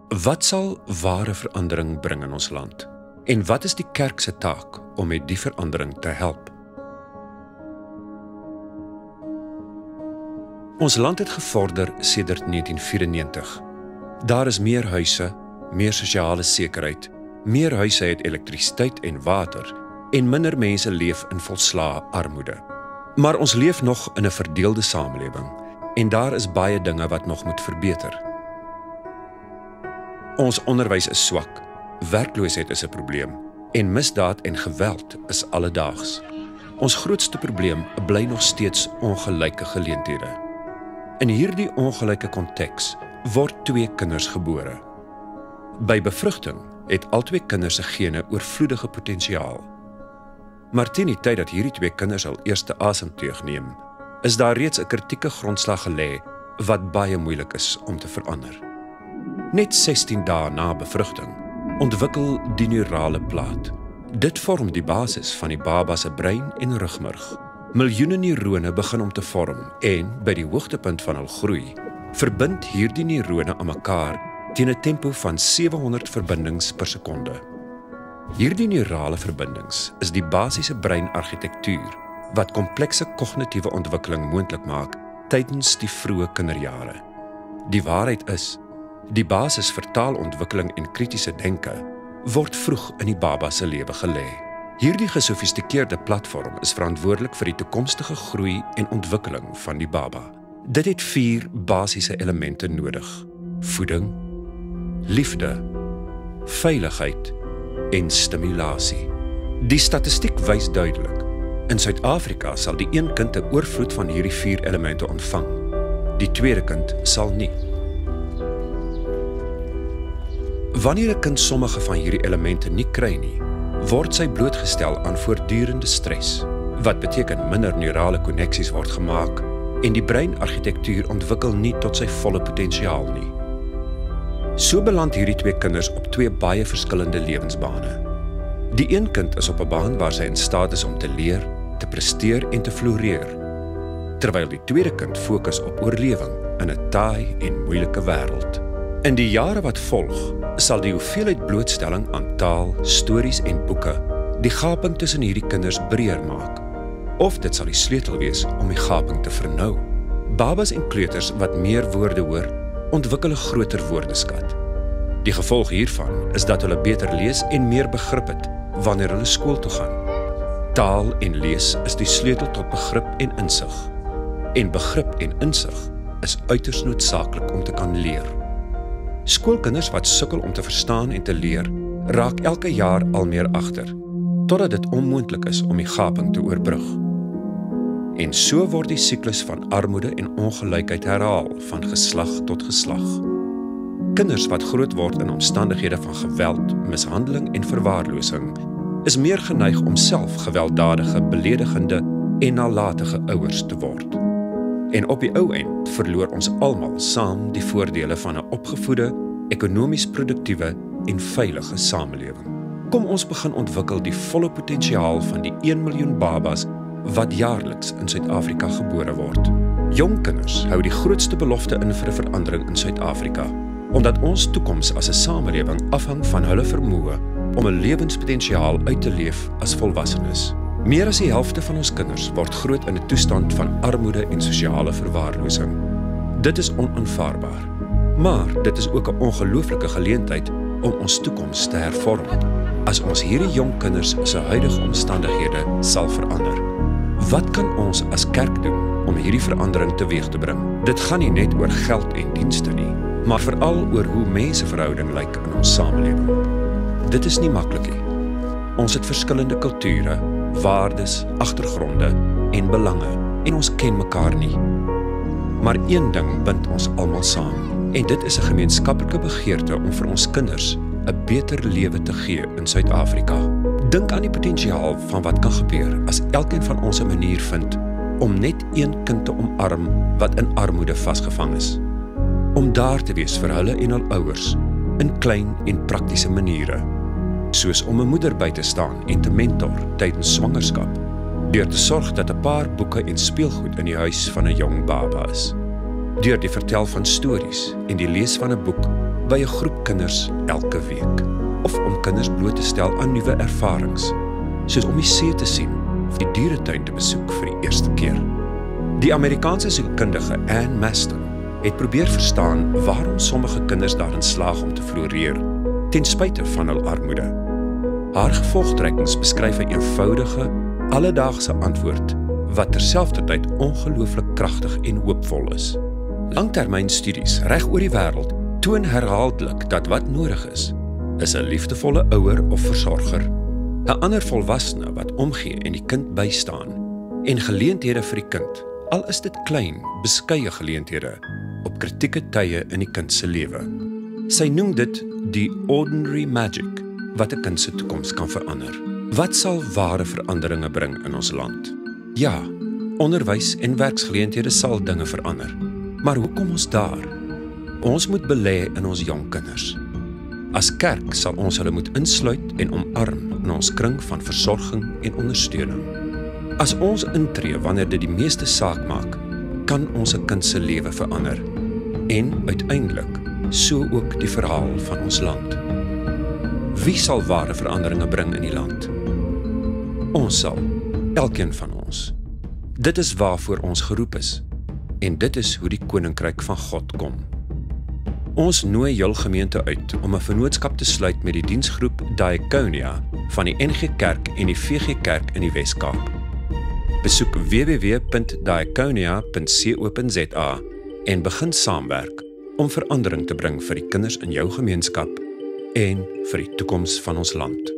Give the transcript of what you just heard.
Wat sal ware verandering bring in ons land? En wat is die kerk se taak om met die verandering te help? Ons land het gevorder sedert 1994. Daar is meer huise, meer sosiale sekerheid, meer huise het elektrisiteit en water, en minder mense leef in volslae armoede. Maar ons leef nog in 'n verdeelde samelewing, en daar is baie dinge wat nog moet verbeter. Ons onderwys is swak, werkloosheid is 'n probleem, en misdaad en geweld is alledaags. Ons grootste probleem bly nog steeds ongelyke geleenthede. In hierdie ongelyke konteks word 2 kinders gebore. By bevrugting het al 2 kinders se gene oorvloedige potensiaal. Maar teen die tyd dat hierdie 2 kinders al eerste asemteug neem, is daar reeds 'n kritieke grondslag gelê wat baie moeilik is om te verander. Net 16 dae na bevrugting ontwikkel die neurale plaat. Dit vorm die basis van die baba se brein en rugmurg. Miljoene neurone begin om te vorm en, by die hoogtepunt van hul groei, verbind hierdie neurone aan mekaar teen 'n tempo van 700 verbindings per sekonde. Hierdie neurale verbindings is die basiese breinargitektuur wat komplekse kognitiewe ontwikkeling moontlik maak tydens die vroeë kinderjare. Die waarheid is, die basis vir taalontwikkeling en kritiese denke word vroeg in die baba se lewe gelê. Hierdie gesofistikeerde platform is verantwoordelik vir die toekomstige groei en ontwikkeling van die baba. Dit het 4 basiese elemente nodig: voeding, liefde, veiligheid en stimulasie. Die statistiek wys duidelik: in Suid-Afrika sal die een kind 'n oorvloed van hierdie 4 elemente ontvang. Die tweede kind sal nie. Wanneer 'n kind sommige van hierdie elemente nie kry nie, word sy blootgestel aan voortdurende stres, wat beteken minder neurale koneksies word gemaak en die breinargitektuur ontwikkel nie tot sy volle potensiaal nie. So beland hierdie 2 kinders op 2 baie verskillende lewensbane. Die een kind is op 'n baan waar sy in staat is om te leer, te presteer en te floreer, terwyl die tweede kind fokus op oorlewing in 'n taai en moeilike wêreld. In die jare wat volg, sal die hoeveelheid blootstelling aan taal, stories en boeke die gaping tussen hierdie kinders breër maak. Of dit sal die sleutel wees om die gaping te vernou. Babas en kleuters wat meer woorde hoor, ontwikkel 'n groter woordeskat. Die gevolg hiervan is dat hulle beter lees en meer begrip het wanneer hulle skool toe gaan. Taal en lees is die sleutel tot begrip en insig. En begrip en insig is uiters noodsaaklik om te kan leer. Skoolkinders wat sukkel om te verstaan en te leer, raak elke jaar al meer agter, totdat dit onmoontlik is om die gaping te oorbrug. En so word die siklus van armoede en ongelykheid herhaal van geslag tot geslag. Kinders wat groot word in omstandighede van geweld, mishandeling en verwaarlosing, is meer geneig om self gewelddadige, beledigende en nalatige ouers te word. En op die ou end verloor ons almal saam die voordele van 'n opgevoede, ekonomies produktiewe en veilige samelewing. Kom ons begin ontwikkel die volle potensiaal van die 1 miljoen babas wat jaarliks in Suid-Afrika gebore word. Jong kinders hou die grootste belofte in vir 'n verandering in Suid-Afrika, omdat ons toekoms as 'n samelewing afhang van hulle vermoë om 'n lewenspotensiaal uit te leef as volwassenes. Meer as die helfte van ons kinders word groot in 'n toestand van armoede en sosiale verwaarlosing. Dit is onaanvaarbaar, maar dit is ook 'n ongelooflike geleentheid om ons toekoms te hervorm, as ons hierdie jong kinders se huidige omstandighede sal verander. Wat kan ons as kerk doen om hierdie verandering teweeg te bring? Dit gaan nie net oor geld en dienste nie, maar veral oor hoe menseverhouding lyk in ons samelewing. Dit is nie maklik nie. Ons het verskillende kulture, waardes, agtergronde en belange en ons ken mekaar nie. Maar een ding bind ons almal saam en dit is 'n gemeenskaplike begeerte om vir ons kinders 'n beter lewe te gee in Suid-Afrika. Dink aan die potensiaal van wat kan gebeur as elkeen van ons 'n manier vind om net een kind te omarm wat in armoede vasgevang is. Om daar te wees vir hulle en hul ouers in klein en praktiese maniere, soos om 'n moeder by te staan en te mentor tydens swangerskap, deur te sorg dat 'n paar boeke en speelgoed in die huis van 'n jong baba is, deur die vertel van stories en die lees van 'n boek by 'n groep kinders elke week, of om kinders bloot te stel aan nuwe ervarings, soos om die see te sien of die dieretuin te besoek vir die eerste keer. Die Amerikaanse sielkundige Anne Maston het probeer verstaan waarom sommige kinders daarin slaag om te floreer, ten spyte van hul armoede. Haar gevolgtrekkings beskryf 'n eenvoudige, alledaagse antwoord wat terselfdertyd ongelooflik kragtig en hoopvol is. Langtermynstudies reg oor die wêreld toon herhaaldelik dat wat nodig is 'n liefdevolle ouer of versorger, 'n ander volwassene wat omgee en die kind bystaan, en geleenthede vir die kind, al is dit klein, beskeie geleenthede, op kritieke tye in die kind se lewe. Sy noem dit die ordinary magic, wat 'n kind se toekoms kan verander. Wat sal ware veranderinge bring in ons land? Ja, onderwys en werksgeleenthede sal dinge verander. Maar hoe kom ons daar? Ons moet belê in ons jong kinders. As kerk sal ons hulle moet insluit en omarm in ons kring van versorging en ondersteuning. As ons intree wanneer dit die meeste saak maak, kan ons 'n kind se lewe verander. En uiteindelik, so ook die verhaal van ons land. Wie sal ware veranderinge bring in die land? Ons sal, elkeen van ons. Dit is waarvoor ons geroep is. En dit is hoe die koninkryk van God kom. Ons nooi jul gemeente uit om 'n vennootskap te sluit met die diensgroep Diakonia van die NG Kerk en die VG Kerk in die Wes-Kaap. Besoek www.diakonia.co.za en begin saamwerk om verandering te bring vir die kinders in jou gemeenskap en vir die toekoms van ons land.